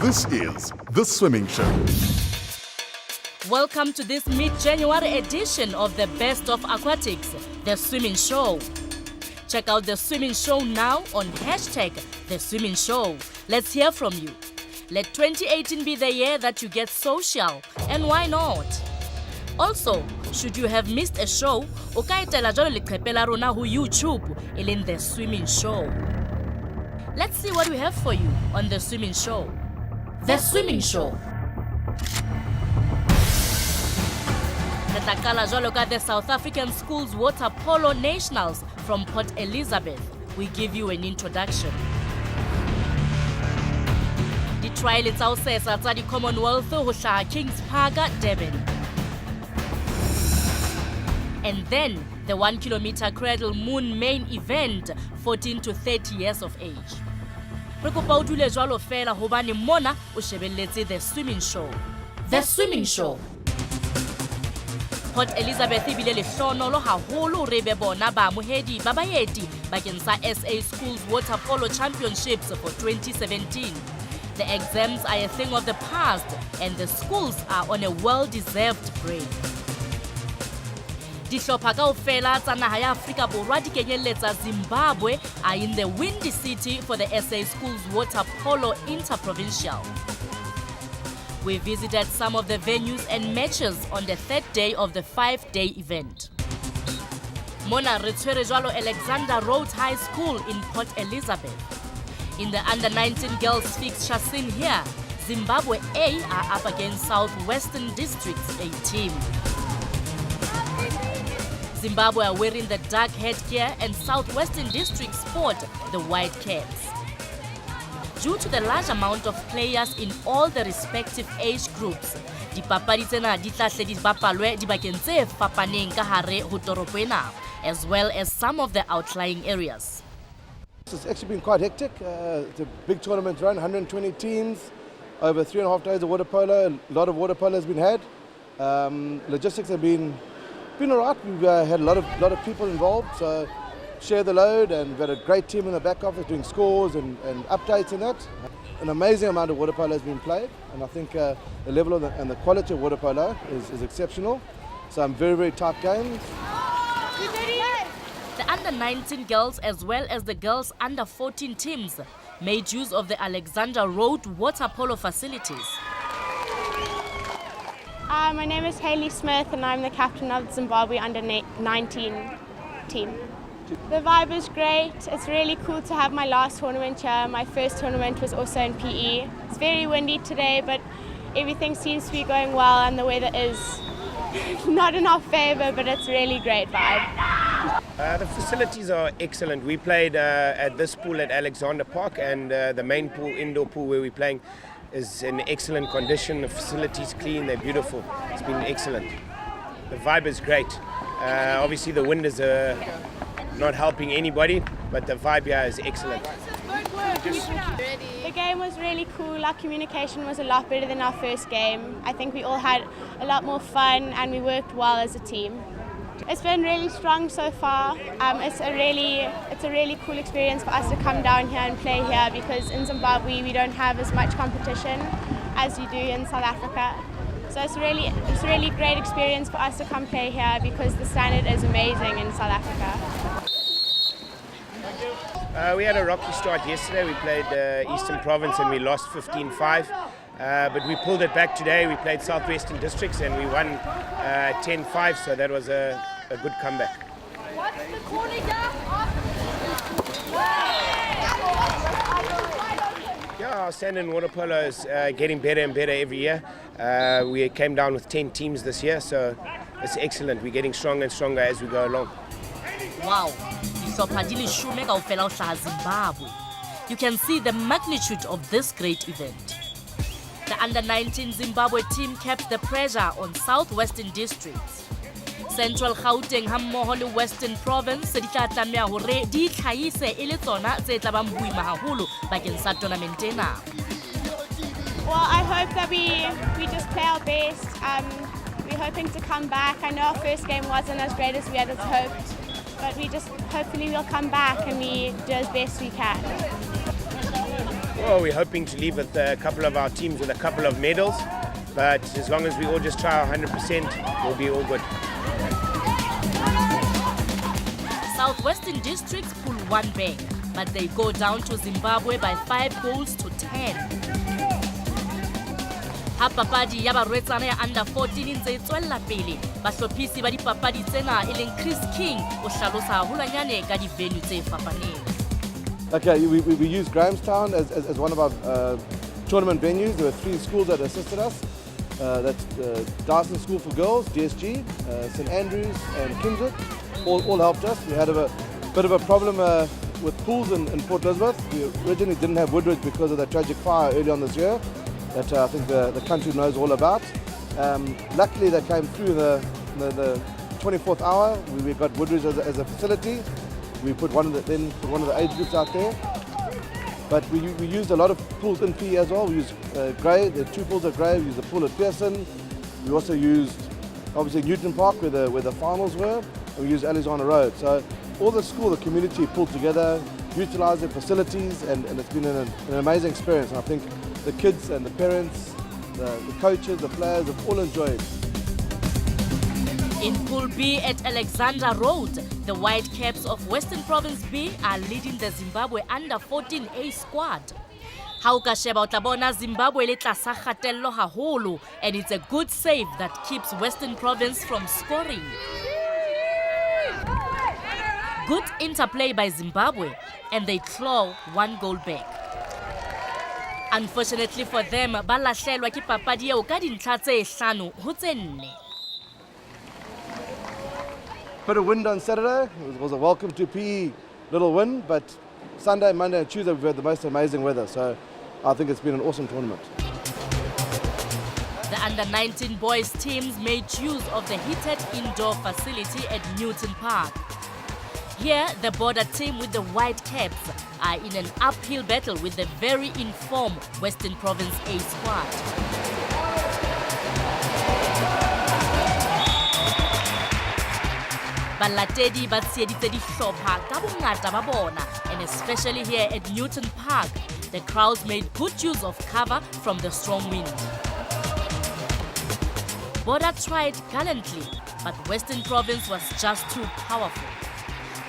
This is The Swimming Show. Welcome to this mid-January edition of the Best of Aquatics, The Swimming Show. Check out The Swimming Show now on #The Swimming Show. Let's hear from you. Let 2018 be the year that you get social, and why not? Also, should you have missed a show, o ka etela jwalo leqephe la rona ho YouTube e leng The Swimming Show. Let's see what we have for you on The Swimming Show. The Swimming Show. The South African Schools Water Polo Nationals from Port Elizabeth. We give you an introduction. The trial is outside the Commonwealth ho hlaha Kings Park, Durban. And then the 1 kilometer Cradlemoon main event, 14 to 30 years of age. Re kopa o dule jwalo fela hobane mona o shebelletse The Swimming Show. The Swimming Show. Port Elizabeth ibile lehlono haholo re be bona ba amohedi ba baeti bakeng sa SA Schools Water Polo Championships for 2017. The exams are a thing of the past and the schools are on a well-deserved break. Dihlopha kaofela tsa naha ya Afrika Borwa di kenyeletsa Zimbabwe are in the Windy City for the SA Schools Water Polo Interprovincial. We visited some of the venues and matches on the third day of the 5-day event. Mona re tshwere jwalo Alexander Road High School in Port Elizabeth. In the under-19 girls fixture scene here, Zimbabwe A are up against Southwestern District's A team. Zimbabwe are wearing the dark headgear and Southwestern District sport the white caps. Due to the large amount of players in all the respective age groups, dipapadi tsena di tla hle di bapalwe dibakeng tse fapaneng ka hare ho toropo ena, as well as some of the outlying areas. It's actually been quite hectic. It's a big tournament run, 120 teams, over 3.5 days of water polo. A lot of water polo has been had. Logistics have been all right. We've had a lot of people involved, so share the load, and we've got a great team in the back office doing scores and updates and that. An amazing amount of water polo has been played, and I think the level and the quality of water polo is exceptional. Some very tight games. The under-19 girls as well as the girls under-14 teams made use of the Alexander Road water polo facilities. My name is Hayley Smith and I'm the captain of the Zimbabwe under-19 team. The vibe is great. It's really cool to have my last tournament here. My first tournament was also in PE. It's very windy today, but everything seems to be going well and the weather is not in our favour, but it's really great vibe. The facilities are excellent. We played at this pool at Alexander Park, and the main pool, indoor pool where we're playing, is in excellent condition. The facilities clean, they're beautiful. It's been excellent. The vibe is great. Obviously the wind is not helping anybody, but the vibe here is excellent. The game was really cool. Our communication was a lot better than our first game. I think we all had a lot more fun and we worked well as a team. It's been really strong so far. It's a really cool experience for us to come down here and play here, because in Zimbabwe we don't have as much competition as you do in South Africa. So it's a really great experience for us to come play here because the standard is amazing in South Africa. We had a rocky start yesterday. We played Eastern Province and we lost 15-5. But we pulled it back today. We played Southwestern Districts and we won 10-5, so that was a good comeback. Yeah, our standard in water polo is getting better and better every year. We came down with 10 teams this year, so it's excellent. We're getting stronger and stronger as we go along. Wow, you can see the magnitude of this great event. The under-19 Zimbabwe team kept the pressure on Southwestern Districts. Central Gauteng hammoho le Western Province di tla tlameha hore di itlhahise e le tsona tse tla bang boima haholo bakeng sa tournament ena. Well, I hope that we just play our best. We're hoping to come back. I know our first game wasn't as great as we had hoped, but hopefully we'll come back and we do as best we can. Well, we're hoping to leave with a couple of our teams with a couple of medals, but as long as we all just try our 100%, we'll be all good. Southwestern Districts pull one back, but they go down to Zimbabwe by 5 goals to 10. Ha papadi ya barwetsana ya under 14 ntse e tswella pele, bahlophisi ba dipapadi tsena e leng Chris King o hlalosa haholwanyane ka di-venue tse fapaneng. Okay, we used Grahamstown as one of our tournament venues. There were 3 schools that assisted us. That's Dyson School for Girls, DSG, St Andrews and Kingswood. All helped us. We had a bit of a problem with pools in Port Elizabeth. We originally didn't have Woodridge because of that tragic fire early on this year that I think the country knows all about. Luckily, they came through the 24th hour. We got Woodridge as a facility. We put one of the age groups out there. But we used a lot of pools in PE as well. We used Grey, the 2 pools at Grey. We used the pool at Pearson. We also used, obviously, Newton Park where the finals were. And we used Alexander Road. So all the school, the community pulled together, utilised their facilities, and it's been an amazing experience. And I think the kids and the parents, the coaches, the players have all enjoyed. In Pool B at Alexander Road, the Whitecaps of Western Province B are leading the Zimbabwe under 14 A squad. Ha o ka sheba o tla bona Zimbabwe le tlasa kgatello haholo, and it's a good save that keeps Western Province from scoring. Good interplay by Zimbabwe, and they claw 1 goal back. Unfortunately for them, ba lahlelwa ke papadi eo ka dintlha tse 5 ho tse 4. Bit of wind on Saturday. It was a welcome to PE little win, but Sunday, Monday and Tuesday we've had the most amazing weather. So I think it's been an awesome tournament. The under-19 boys teams made use of the heated indoor facility at Newton Park. Here, the border team with the Whitecaps are in an uphill battle with the very informed Western Province A squad. Balatedi ba tsieditse dihlopha ka bongata ba bona, and especially here at Newton Park, the crowds made good use of cover from the strong wind. Border tried gallantly, but Western Province was just too powerful.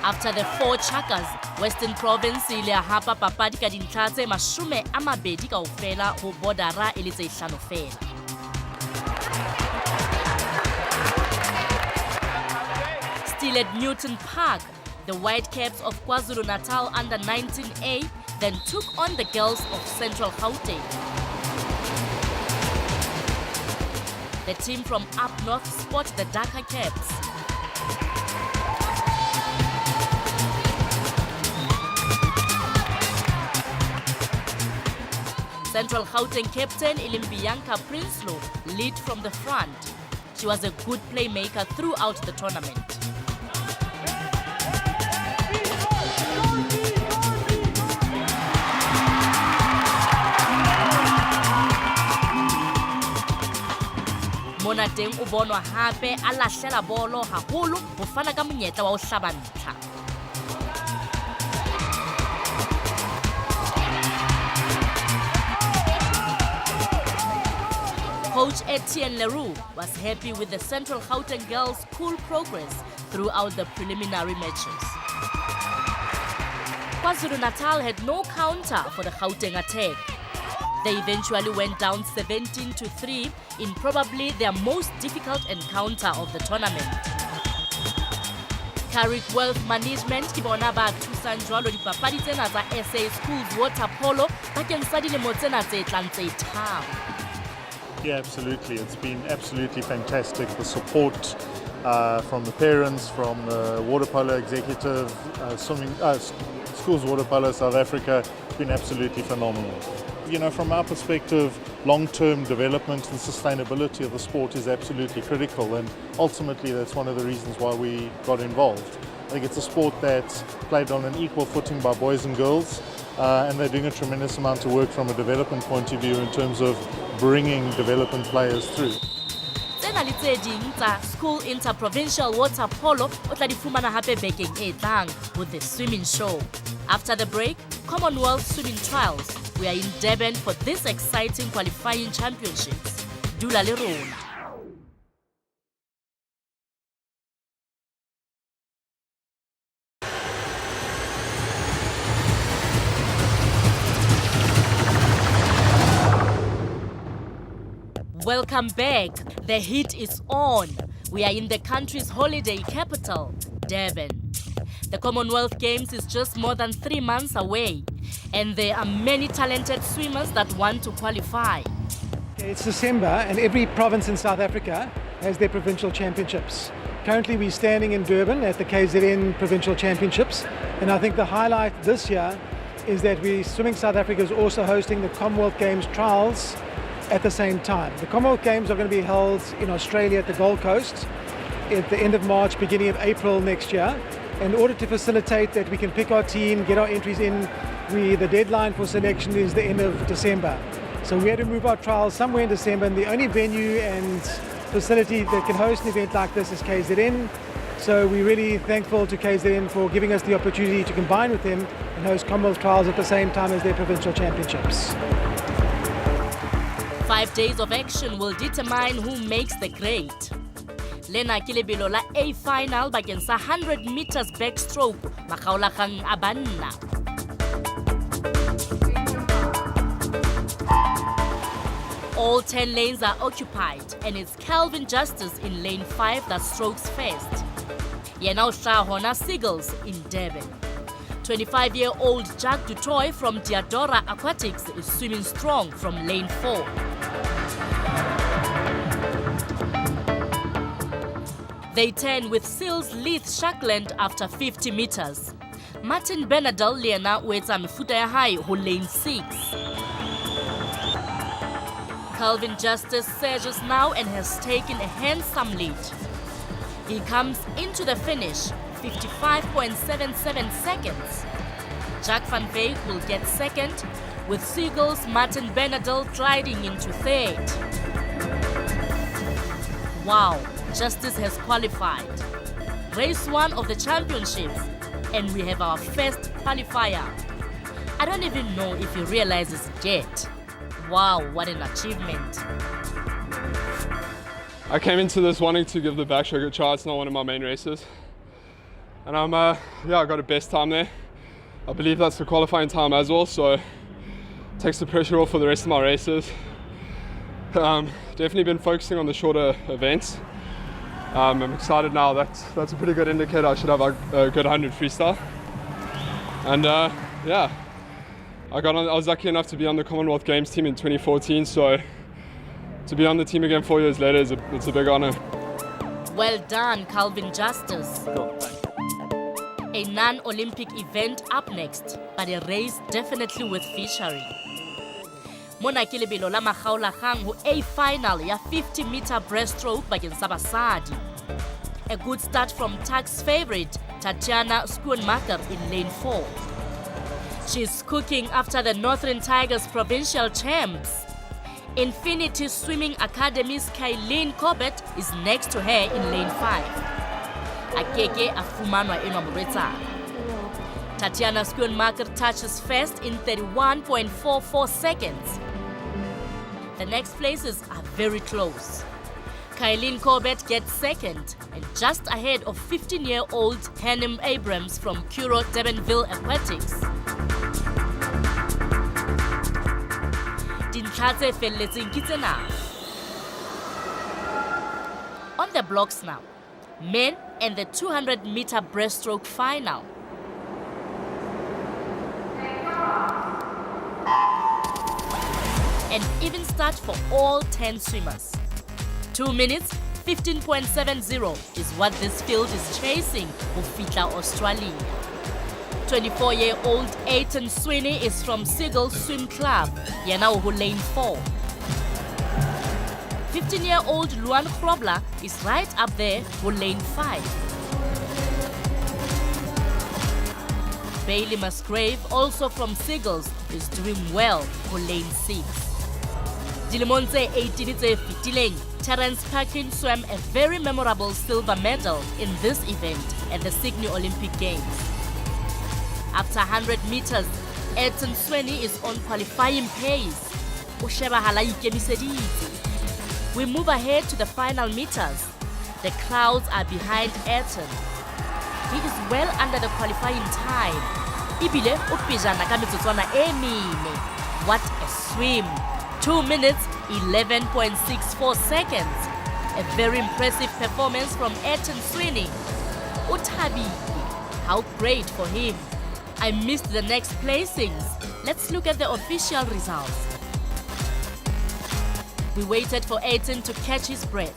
After the 4 chuckers, Western Province ile ya hapa papadi ka dintlha tse 20 kaofela ho bordera e le tse 5 fela. Still at Newton Park, the Whitecaps of KwaZulu-Natal under 19A then took on the girls of Central Gauteng. The team from up north spot the darker caps. Central Gauteng captain Bianca Prinsloo lead from the front. She was a good playmaker throughout the tournament. Monateng o bonwa hape a lahlela bolo haholo ho fana ka monyetla wa ho hlaba ntlha. Coach Etienne Leroux was happy with the Central Gauteng girls' cool progress throughout the preliminary matches. KwaZulu-Natal had no counter for the Gauteng attack. They eventually went down 17-3 in probably their most difficult encounter of the tournament. Carrick Wealth Management ke bona ba thusang jwalo dipapadi tsena tsa SA Schools Water Polo bakeng sa dilemo tsena tse tlang tse tharo. Yeah, absolutely. It's been absolutely fantastic. The support from the parents, from the water polo executive, Schools Water Polo South Africa, it's been absolutely phenomenal. You know, from our perspective, long-term development and sustainability of the sport is absolutely critical, and ultimately that's one of the reasons why we got involved. I think it's a sport that's played on an equal footing by boys and girls, and they're doing a tremendous amount of work from a development point of view in terms of bringing development players through. Tsena le tse ding tsa School Interprovincial Water Polo o tla di fumana hape bekeng e tlang with the swimming show. After the break, Commonwealth Swimming Trials We are in Durban for this exciting qualifying championships. Dula le rona. Welcome back. The heat is on. We are in the country's holiday capital, Durban. The Commonwealth Games is just more than 3 months away, and there are many talented swimmers that want to qualify. It's December and every province in South Africa has their provincial championships. Currently we're standing in Durban at the KZN Provincial Championships, and I think the highlight this year is that Swimming South Africa is also hosting the Commonwealth Games Trials at the same time. The Commonwealth Games are going to be held in Australia at the Gold Coast at the end of March, beginning of April next year. In order to facilitate that we can pick our team, get our entries in, the deadline for selection is the end of December. So we had to move our trials somewhere in December, and the only venue and facility that can host an event like this is KZN. So we're really thankful to KZN for giving us the opportunity to combine with them and host Commonwealth Trials at the same time as their provincial championships. 5 days of action will determine who makes the grade. Lena Kilebelo la A final bakeng sa 100 meters backstroke makgaolakgang a banna. All 10 lanes are occupied, and it's Calvin Justice in lane 5 that strokes first. Yena o hlaha hona Seagulls in Durban. 25-year-old Jack Dutoy from Diadora Aquatics is swimming strong from lane 4. They turn with Seals Leith Shackland after 50 meters. Martin Benadal Liena wetsa mefuta ya hai ho lane 6. Calvin Justice surges now and has taken a handsome lead. He comes into the finish 55.77 seconds. Jack van Veek will get second, with Seagulls Martin Benadal gliding into third. Wow, Justice has qualified. Race 1 of the championships, and we have our first qualifier. I don't even know if he realizes it yet. Wow, what an achievement. I came into this wanting to give the backstroke a try. It's not one of my main races. And I got a best time there. I believe that's the qualifying time as well, so it takes the pressure off for the rest of my races. Definitely been focusing on the shorter events. I'm excited now. That's a pretty good indicator. I should have a good 100 freestyle. And I was lucky enough to be on the Commonwealth Games team in 2014, so to be on the team again 4 years later it's a big honor. Well done, Calvin Justice. A non-Olympic event up next, but a race definitely with fishery. Mona Kilebelo la makgaolakgang ho A final ya 50-meter breaststroke bakeng sa basadi. A good start from Tuck's favorite, Tatiana Schoenmaker in lane 4. She's cooking after the Northern Tigers provincial champs. Infinity Swimming Academy's Kylene Corbett is next to her in lane 5. Akeke afumanwa enwa moretsa. Tatiana Schoenmaker touches first in 31.44 seconds. The next places are very close. Kylene Corbett gets second and just ahead of 15-year-old Hanem Abrams from Curo Durbanville Aquatics. On the blocks now, men and the 200-meter breaststroke final. An even start for all 10 swimmers. 2 minutes, 15.70 is what this field is chasing for Fitla Australia. 24-year-old Aiton Sweeney is from Seagull Swim Club, Yanao lane 4. 15-year-old Luan Krobler is right up there for lane 5. Bailey Musgrave, also from Seagulls, is doing well for lane 6. Dilimonte 18 fitileng, Terence Perkin swam a very memorable silver medal in this event at the Sydney Olympic Games. After 100 meters, Ayrton Sweni is on qualifying pace. O shebahala ikemiseditse. We move ahead to the final meters. The crowds are behind Ayrton. He is well under the qualifying time. Ibile o pejana ka metsotswana e mene. What a swim! 2 minutes, 11.64 seconds. A very impressive performance from Ayrton Sweni. Utabi, how great for him. I missed the next placings. Let's look at the official results. We waited for Ayrton to catch his breath.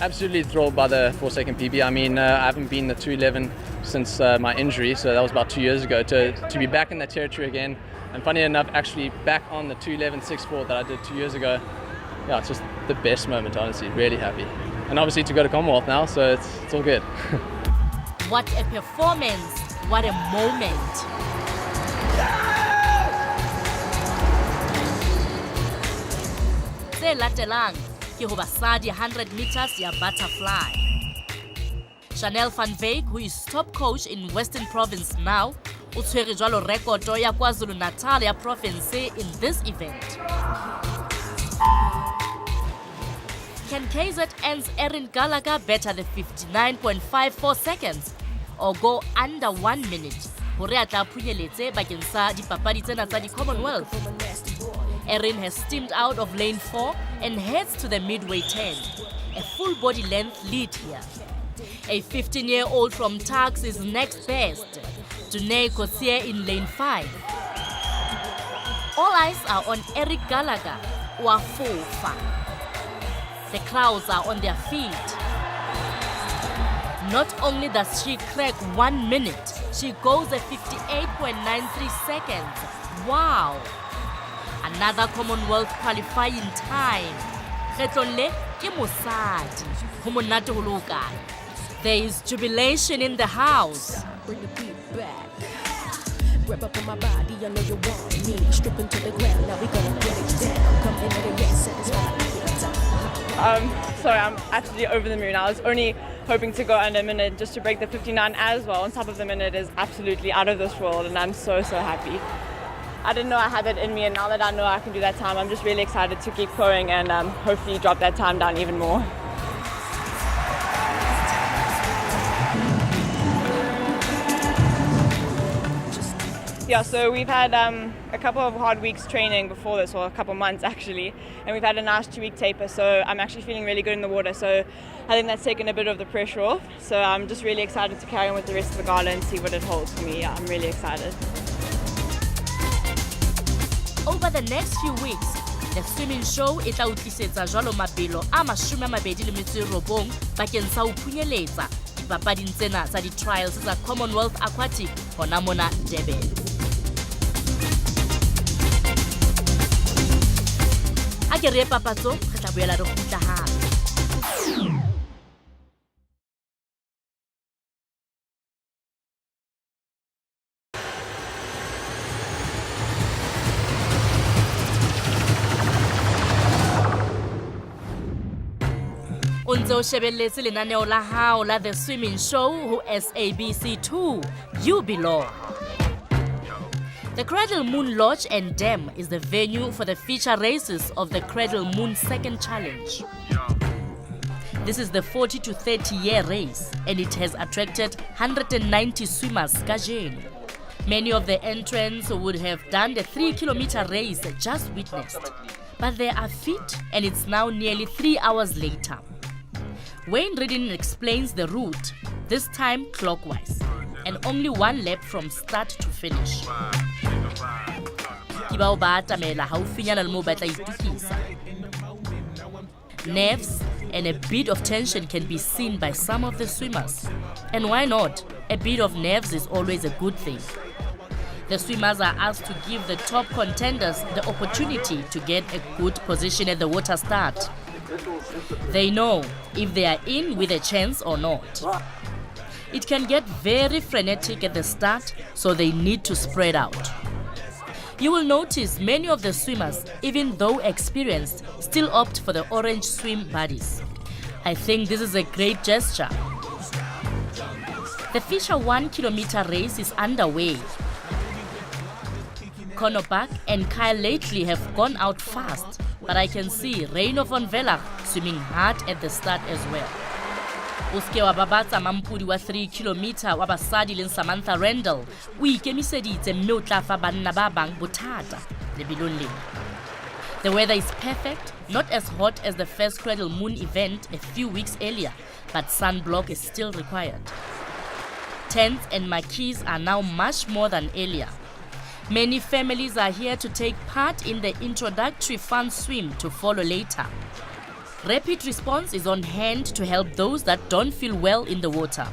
Absolutely thrilled by the 4-second PB. I mean, I haven't been the 2:11 since my injury, so that was about 2 years ago. To be back in that territory again, and funny enough, actually back on the 2:11.64 that I did 2 years ago. Yeah, it's just the best moment, honestly. Really happy, and obviously to go to Commonwealth now, so it's all good. What a performance! What a moment! Se latelang ke ho basadi 100 meters ya butterfly. Chanel van Wyk, who is top coach in Western Province now, o tshwere jwalo rekoto ya KwaZulu-Natal ya province in this event. Can KZN's Erin Gallagher better the 59.54 seconds or go under 1 minute? Hore a tla phunyeletse bakeng sa dipapadi tsena tsa di Commonwealth. Erin has steamed out of lane 4 and heads to the midway turn. A full body length lead here. A 15-year-old from Tuks is next best. Dunay Kotsier in lane 5. All eyes are on Eric Gallagher, Wafofa. The crowds are on their feet. Not only does she crack 1 minute, she goes at 58.93 seconds. Wow! Another Commonwealth qualifying time. There is jubilation in the house. Bring the beat back. Grab up on my body, I know you want me. Stripping to the ground, now we gonna get it down. Come in at a yes, satisfied. Sorry, I'm absolutely over the moon. I was only hoping to go under a minute just to break the 59 as well. On top of the minute is absolutely out of this world, and I'm so happy. I didn't know I had that in me, and now that I know I can do that time, I'm just really excited to keep going and hopefully drop that time down even more. Yeah, so we've had a couple of hard weeks training before this, or a couple months actually, and we've had a nice 2-week taper, so I'm actually feeling really good in the water, so I think that's taken a bit of the pressure off. So I'm just really excited to carry on with the rest of the gala and see what it holds for me. Yeah, I'm really excited. Over the next few weeks, the swimming show e tla utlisetsa jwalo mabelo a 29 bakeng sa ho phunyeletsa dipapading tsena tsa di-trials tsa Commonwealth Aquatic hona mona Durban. A ke re papatso re tla boela re kgutla hape. Unzo shebelletse lenaneo la hao la The Swimming Show ho SABC2. You belong. The Cradlemoon Lodge and Dam is the venue for the feature races of the Cradlemoon Second Challenge. This is the 40 to 30 year race, and it has attracted 190 swimmers kajeno. Many of the entrants would have done the 3-kilometer race just witnessed, but they are fit, and it's now nearly 3 hours later. Wayne Redding explains the route, this time clockwise, and only 1 lap from start to finish. Nerves and a bit of tension can be seen by some of the swimmers. And why not? A bit of nerves is always a good thing. The swimmers are asked to give the top contenders the opportunity to get a good position at the water start. They know if they are in with a chance or not. It can get very frenetic at the start, so they need to spread out. You will notice many of the swimmers, even though experienced, still opt for the orange swim buddies. I think this is a great gesture. The feature 1-kilometer race is underway. Conor Buck and Kyle Lately have gone out fast, but I can see Reino van Vellach swimming hard at the start as well. Uske wa babatsa mampudi wa 3 km wa basadi le Samantha Randall o ikemiseditse mme o tla fa banna ba bang bothata lebelong lena. The weather is perfect, not as hot as the first Cradlemoon event a few weeks earlier, but sunblock is still required. Tents and marquees are now much more than earlier. Many families are here to take part in the introductory fun swim to follow later. Rapid response is on hand to help those that don't feel well in the water.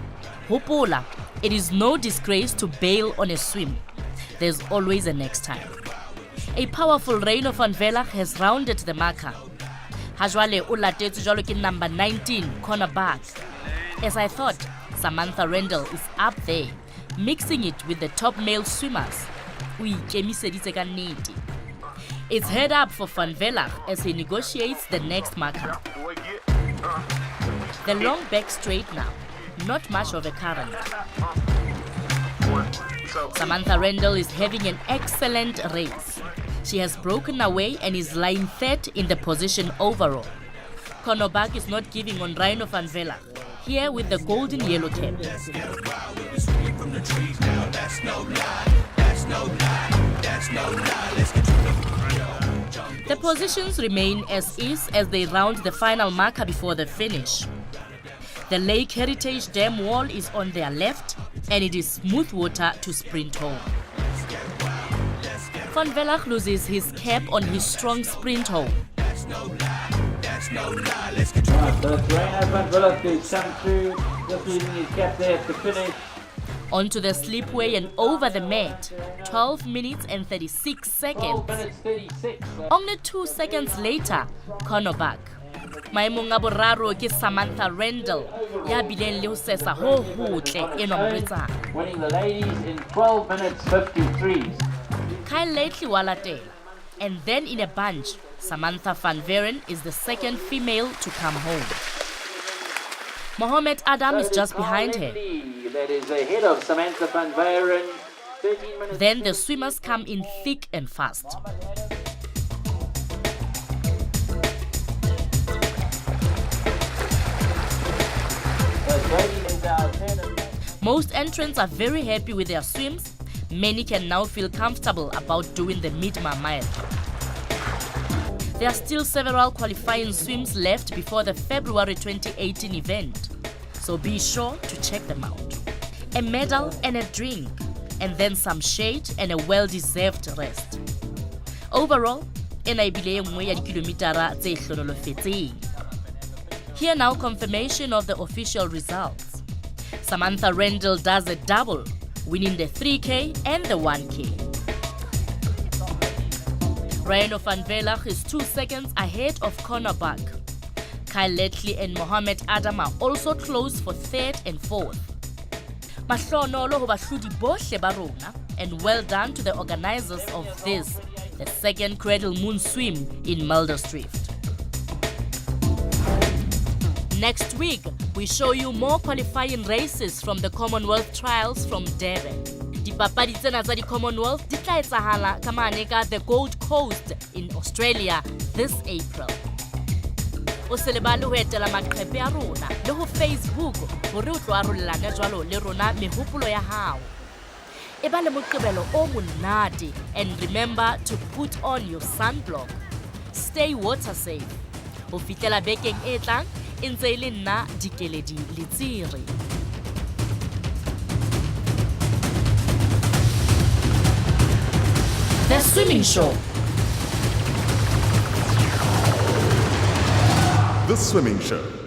Hopola, it is no disgrace to bail on a swim. There's always a next time. A powerful Reino van Vellach has rounded the marker. Hajwale o latetse jwalo ke number 19, Conor Buck. As I thought, Samantha Randall is up there, mixing it with the top male swimmers. It's head up for Van Vellach as he negotiates the next marker. The long back straight now, not much of a current. Samantha Randall is having an excellent race. She has broken away and is lying third in the position overall. Conor Buck is not giving on Reino van Vellach, here with the golden yellow cap. The positions remain as is as they round the final marker before the finish. The Lake Heritage Dam wall is on their left, and it is smooth water to sprint home. Van Vellach loses his cap on his strong sprint home. Onto the slipway and over the mat, 12 minutes and 36 seconds. Only 2 seconds later, Conor Buck. Maemong a boraro ke Samantha Randall, ya bileng le ho sesa ho hotle enwa moretsana. Winning the ladies in 12 minutes 53. Kyle Lately walatela, and then in a bunch, Samantha Van Veren is the second female to come home. Mohammed Adam is just behind her. That is ahead of Samantha Van Veren. Then the swimmers come in thick and fast. Most entrants are very happy with their swims. Many can now feel comfortable about doing the mid-mile mile. There are still several qualifying swims left before the February 2018 event, so be sure to check them out. A medal and a drink, and then some shade and a well-deserved rest. Overall, here now confirmation of the official results. Samantha Randall does a double, winning the 3K and the 1K. Reino van Vellach is 2 seconds ahead of Conor Buck. Kyle Lately and Mohammed Adam are also close for 3rd and 4th. Mahlonolo ho bahlodi bohle ba rona, and well done to the organizers of this, the second Cradlemoon swim in Muldersdrift. Next week, we show you more qualifying races from the Commonwealth Trials from Durban. Dipapadi tsena tsa di Commonwealth di tla etsahala ka mane ka the Gold Coast in Australia this April. O se lebale ho etela maqephe a rona le ho Facebook hore o tlo arollana jwalo le rona mehopolo ya hao. Eba le moqebelo o monate, and remember to put on your sunblock. Stay water safe. Ho fitela bekeng e tlang intse ile nna Dikeledi Letsiri. The Swimming Show. The Swimming Show.